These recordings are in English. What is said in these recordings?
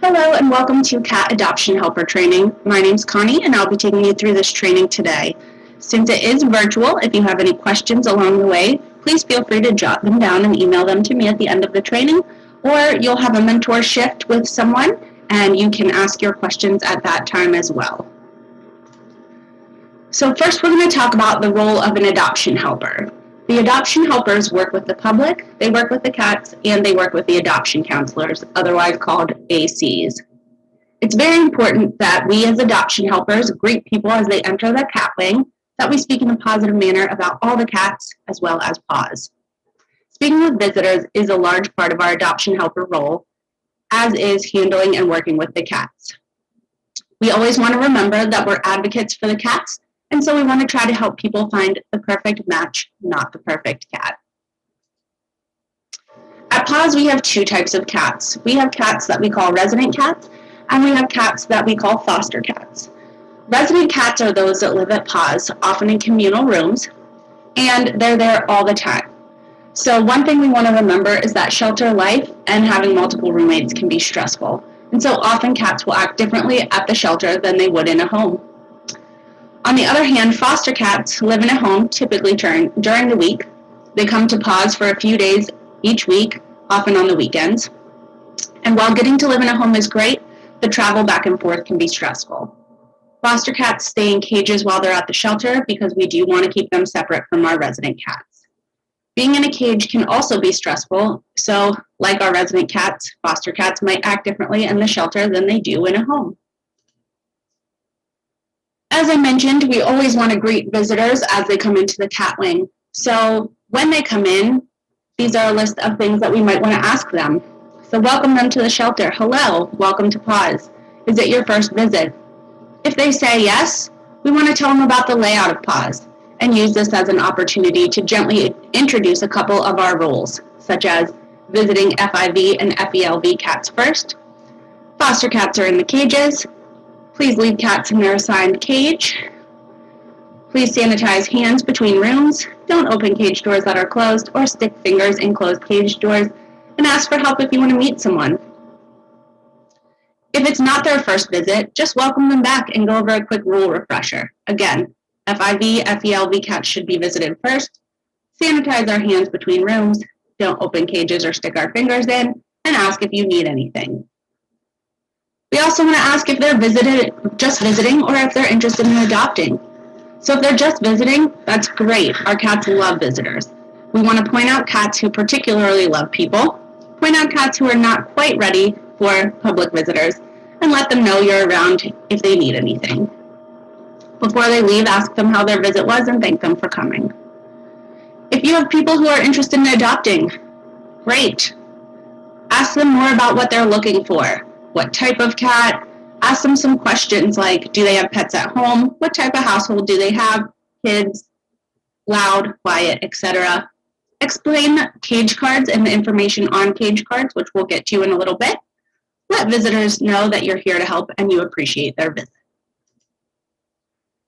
Hello and welcome to Cat Adoption Helper Training. My name's Connie and I'll be taking you through this training today. Since it is virtual, if you have any questions along the way, please feel free to jot them down and email them to me at the end of the training, or you'll have a mentor shift with someone and you can ask your questions at that time as well. So first we're going to talk about the role of an adoption helper. The adoption helpers work with the public, they work with the cats, and they work with the adoption counselors, otherwise called ACs. It's very important that we as adoption helpers greet people as they enter the cat wing, that we speak in a positive manner about all the cats as well as PAWS. Speaking with visitors is a large part of our adoption helper role, as is handling and working with the cats. We always want to remember that we're advocates for the cats, and so we want to try to help people find the perfect match, not the perfect cat. At PAWS, we have two types of cats. We have cats that we call resident cats, and we have cats that we call foster cats. Resident cats are those that live at PAWS, often in communal rooms, and they're there all the time. So one thing we want to remember is that shelter life and having multiple roommates can be stressful. And so often cats will act differently at the shelter than they would in a home. On the other hand, foster cats live in a home typically during the week. They come to PAWS for a few days each week, often on the weekends. And while getting to live in a home is great, the travel back and forth can be stressful. Foster cats stay in cages while they're at the shelter because we do want to keep them separate from our resident cats. Being in a cage can also be stressful, so like our resident cats, foster cats might act differently in the shelter than they do in a home. As I mentioned, we always want to greet visitors as they come into the cat wing. So when they come in, these are a list of things that we might want to ask them. So welcome them to the shelter. Hello, welcome to PAWS. Is it your first visit? If they say yes, we want to tell them about the layout of PAWS and use this as an opportunity to gently introduce a couple of our rules, such as visiting FIV and FELV cats first. Foster cats are in the cages. Please leave cats in their assigned cage. Please sanitize hands between rooms. Don't open cage doors that are closed or stick fingers in closed cage doors, and ask for help if you want to meet someone. If it's not their first visit, just welcome them back and go over a quick rule refresher. Again, FIV, FELV cats should be visited first. Sanitize our hands between rooms. Don't open cages or stick our fingers in, and ask if you need anything. We also want to ask if they're just visiting or if they're interested in adopting. So if they're just visiting, that's great. Our cats love visitors. We want to point out cats who particularly love people, point out cats who are not quite ready for public visitors, and let them know you're around if they need anything. Before they leave, ask them how their visit was and thank them for coming. If you have people who are interested in adopting, great. Ask them more about what they're looking for. What type of cat? Ask them some questions like, do they have pets at home? What type of household do they have? Kids, loud, quiet, etc. Explain cage cards and the information on cage cards, which we'll get to in a little bit. Let visitors know that you're here to help and you appreciate their visit.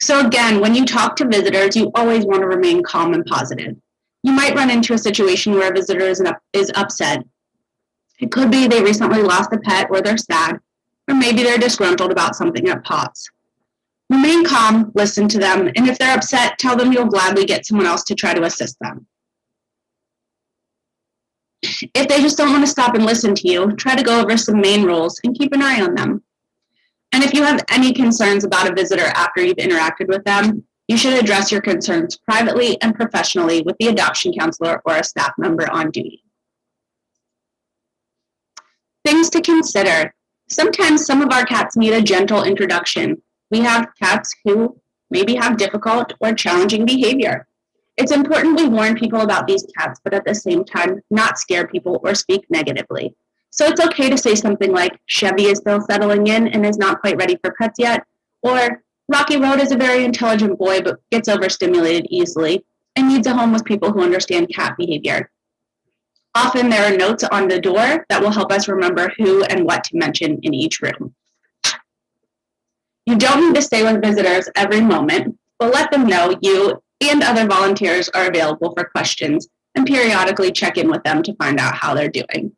So again, when you talk to visitors, you always want to remain calm and positive. You might run into a situation where a visitor is upset. It could be they recently lost a pet or they're sad, or maybe they're disgruntled about something at PAWS. Remain calm, listen to them, and if they're upset, tell them you'll gladly get someone else to try to assist them. If they just don't want to stop and listen to you, try to go over some main rules and keep an eye on them. And if you have any concerns about a visitor after you've interacted with them, you should address your concerns privately and professionally with the adoption counselor or a staff member on duty. Things to consider. Sometimes some of our cats need a gentle introduction. We have cats who maybe have difficult or challenging behavior. It's important we warn people about these cats, but at the same time, not scare people or speak negatively. So it's okay to say something like, Chevy is still settling in and is not quite ready for pets yet, or Rocky Road is a very intelligent boy but gets overstimulated easily and needs a home with people who understand cat behavior. Often there are notes on the door that will help us remember who and what to mention in each room. You don't need to stay with visitors every moment, but let them know you and other volunteers are available for questions and periodically check in with them to find out how they're doing.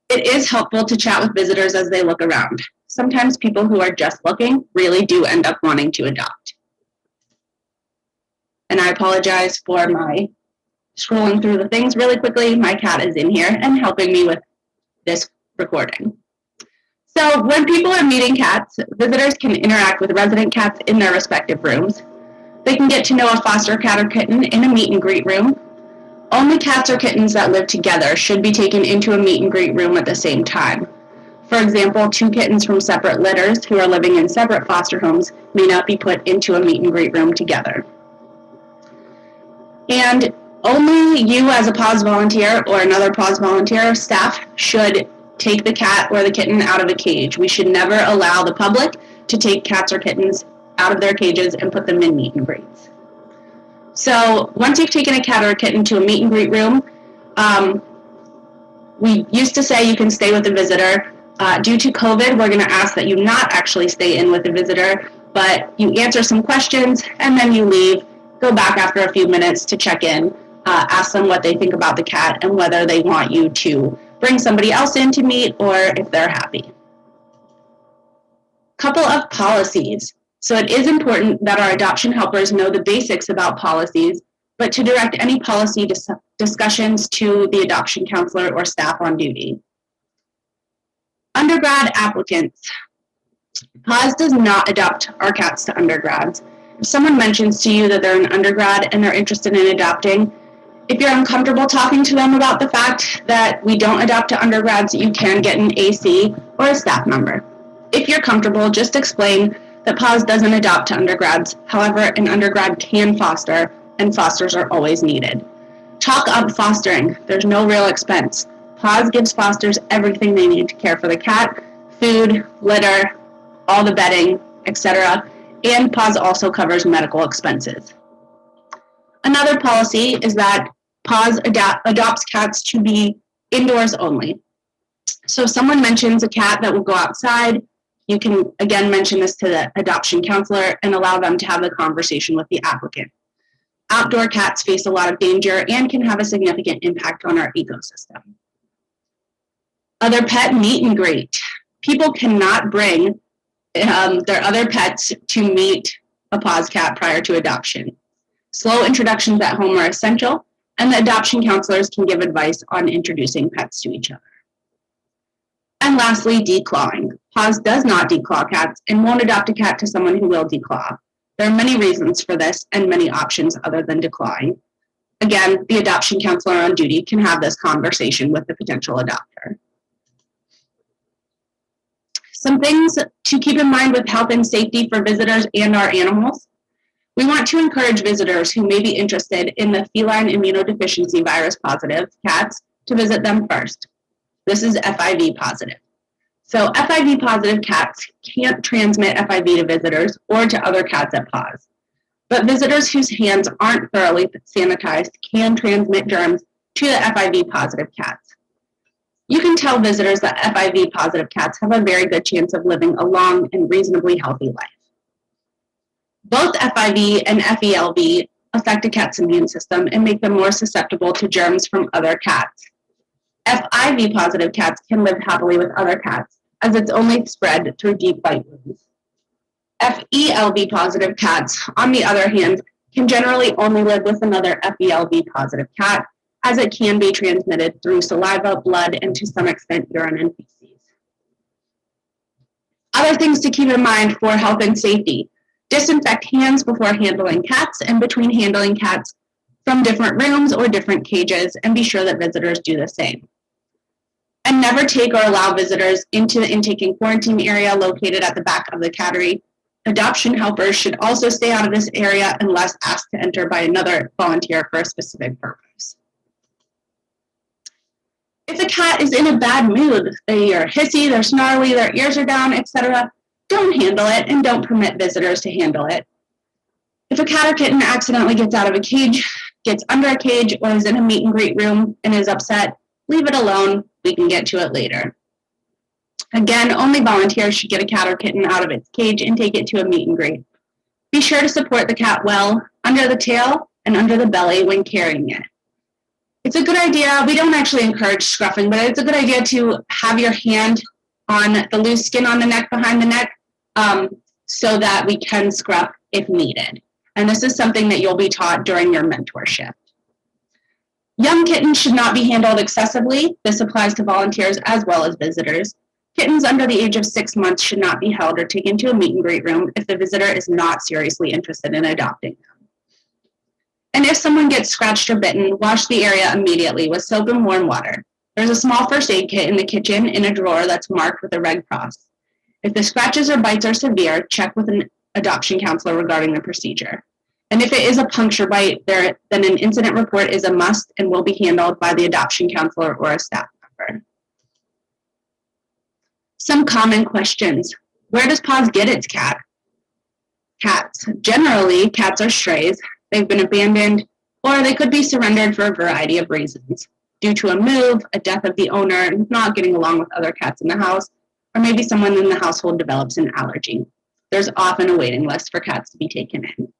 It is helpful to chat with visitors as they look around. Sometimes people who are just looking really do end up wanting to adopt. And I apologize for my scrolling through the things really quickly. My cat is in here and helping me with this recording. So when people are meeting cats, visitors can interact with resident cats in their respective rooms. They can get to know a foster cat or kitten in a meet and greet room. Only cats or kittens that live together should be taken into a meet and greet room at the same time. For example, 2 kittens from separate litters who are living in separate foster homes may not be put into a meet and greet room together. And only you as a PAWS volunteer or another PAWS volunteer staff should take the cat or the kitten out of a cage. We should never allow the public to take cats or kittens out of their cages and put them in meet and greets. So once you've taken a cat or a kitten to a meet and greet room, we used to say you can stay with the visitor. Due to COVID, we're going to ask that you not actually stay in with the visitor, but you answer some questions and then you leave, go back after a few minutes to check in, ask them what they think about the cat and whether they want you to bring somebody else in to meet or if they're happy. Couple of policies. So it is important that our adoption helpers know the basics about policies, but to direct any policy discussions to the adoption counselor or staff on duty. Undergrad applicants. PAWS does not adopt our cats to undergrads. If someone mentions to you that they're an undergrad and they're interested in adopting, if you're uncomfortable talking to them about the fact that we don't adopt to undergrads, you can get an AC or a staff member. If you're comfortable, just explain that PAWS doesn't adopt to undergrads. However, an undergrad can foster, and fosters are always needed. Talk up fostering. There's no real expense. PAWS gives fosters everything they need to care for the cat, food, litter, all the bedding, etc. And PAWS also covers medical expenses. Another policy is that PAWS adopts cats to be indoors only. So if someone mentions a cat that will go outside, you can again mention this to the adoption counselor and allow them to have the conversation with the applicant. Outdoor cats face a lot of danger and can have a significant impact on our ecosystem. Other pet meet and greet. People cannot bring their other pets to meet a PAWS cat prior to adoption. Slow introductions at home are essential, and the adoption counselors can give advice on introducing pets to each other. And lastly, declawing. PAWS does not declaw cats and won't adopt a cat to someone who will declaw. There are many reasons for this and many options other than declawing. Again, the adoption counselor on duty can have this conversation with the potential adopter. Some things to keep in mind with health and safety for visitors and our animals. We want to encourage visitors who may be interested in the feline immunodeficiency virus positive cats to visit them first. This is FIV positive. So FIV positive cats can't transmit FIV to visitors or to other cats at PAWS. But visitors whose hands aren't thoroughly sanitized can transmit germs to the FIV positive cats. You can tell visitors that FIV positive cats have a very good chance of living a long and reasonably healthy life. Both FIV and FELV affect a cat's immune system and make them more susceptible to germs from other cats. FIV positive cats can live happily with other cats, as it's only spread through deep bite wounds. FELV positive cats, on the other hand, can generally only live with another FELV positive cat, as it can be transmitted through saliva, blood, and to some extent urine and feces. Other things to keep in mind for health and safety. Disinfect hands before handling cats and between handling cats from different rooms or different cages, and be sure that visitors do the same. And never take or allow visitors into the intake and quarantine area located at the back of the cattery. Adoption helpers should also stay out of this area unless asked to enter by another volunteer for a specific purpose. If a cat is in a bad mood, they're hissy, they're snarly, their ears are down, etc., don't handle it and don't permit visitors to handle it. If a cat or kitten accidentally gets out of a cage, gets under a cage, or is in a meet and greet room and is upset, leave it alone. We can get to it later. Again, only volunteers should get a cat or kitten out of its cage and take it to a meet and greet. Be sure to support the cat well under the tail and under the belly when carrying it. It's a good idea. We don't actually encourage scruffing, but it's a good idea to have your hand on the loose skin on the neck, behind the neck, so that we can scruff if needed. And this is something that you'll be taught during your mentorship. Young kittens should not be handled excessively. This applies to volunteers as well as visitors. Kittens under the age of 6 months should not be held or taken to a meet and greet room if the visitor is not seriously interested in adopting them. And if someone gets scratched or bitten, wash the area immediately with soap and warm water. There's a small first aid kit in the kitchen in a drawer that's marked with a red cross. If the scratches or bites are severe, check with an adoption counselor regarding the procedure. And if it is a puncture bite, then an incident report is a must and will be handled by the adoption counselor or a staff member. Some common questions. Where does PAWS get its cat? Cats. Generally, cats are strays. They've been abandoned, or they could be surrendered for a variety of reasons. Due to a move, a death of the owner, not getting along with other cats in the house, or maybe someone in the household develops an allergy. There's often a waiting list for cats to be taken in.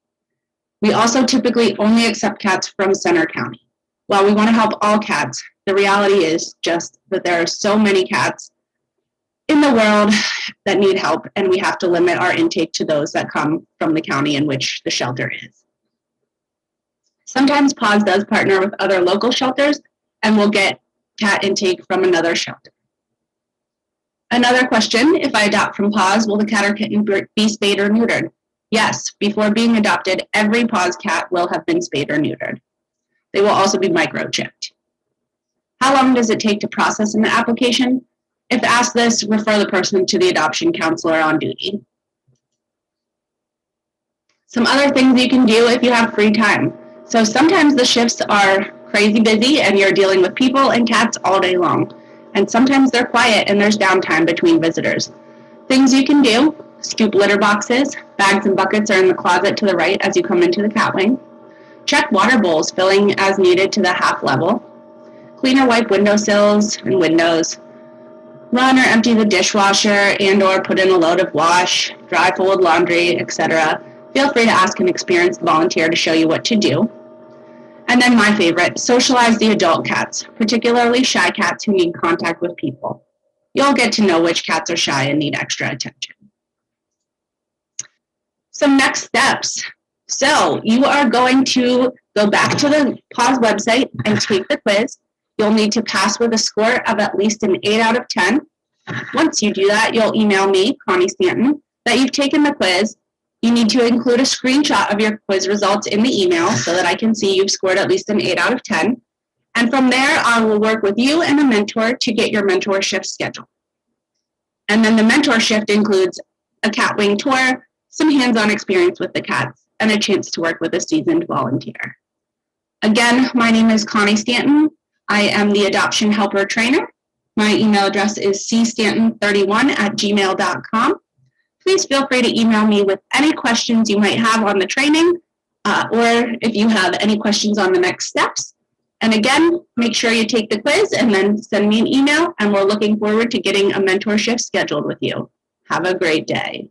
We also typically only accept cats from Center County. While we want to help all cats, the reality is just that there are so many cats in the world that need help, and we have to limit our intake to those that come from the county in which the shelter is. Sometimes PAWS does partner with other local shelters and will get cat intake from another shelter. Another question, if I adopt from PAWS, will the cat or kitten be spayed or neutered? Yes, before being adopted, every PAWS cat will have been spayed or neutered. They will also be microchipped. How long does it take to process an application? If asked this, refer the person to the adoption counselor on duty. Some other things you can do if you have free time. So sometimes the shifts are crazy busy and you're dealing with people and cats all day long. And sometimes they're quiet and there's downtime between visitors. Things you can do: scoop litter boxes. Bags and buckets are in the closet to the right as you come into the cat wing. Check water bowls filling as needed to the half level. Clean or wipe windowsills and windows. Run or empty the dishwasher and or put in a load of wash, dry fold laundry, etc. Feel free to ask an experienced volunteer to show you what to do. And then my favorite, socialize the adult cats, particularly shy cats who need contact with people. You'll get to know which cats are shy and need extra attention. Some next steps. So you are going to go back to the PAWS website and take the quiz. You'll need to pass with a score of at least an 8 out of 10. Once you do that, you'll email me, Connie Stanton, that you've taken the quiz. You need to include a screenshot of your quiz results in the email so that I can see you've scored at least an 8 out of 10. And from there, I will work with you and a mentor to get your mentor shift scheduled. And then the mentor shift includes a cat wing tour, some hands-on experience with the cats, and a chance to work with a seasoned volunteer. Again, my name is Connie Stanton. I am the adoption helper trainer. My email address is cstanton31@gmail.com. Please feel free to email me with any questions you might have on the training, or if you have any questions on the next steps. And again, make sure you take the quiz and then send me an email, and we're looking forward to getting a mentorship scheduled with you. Have a great day.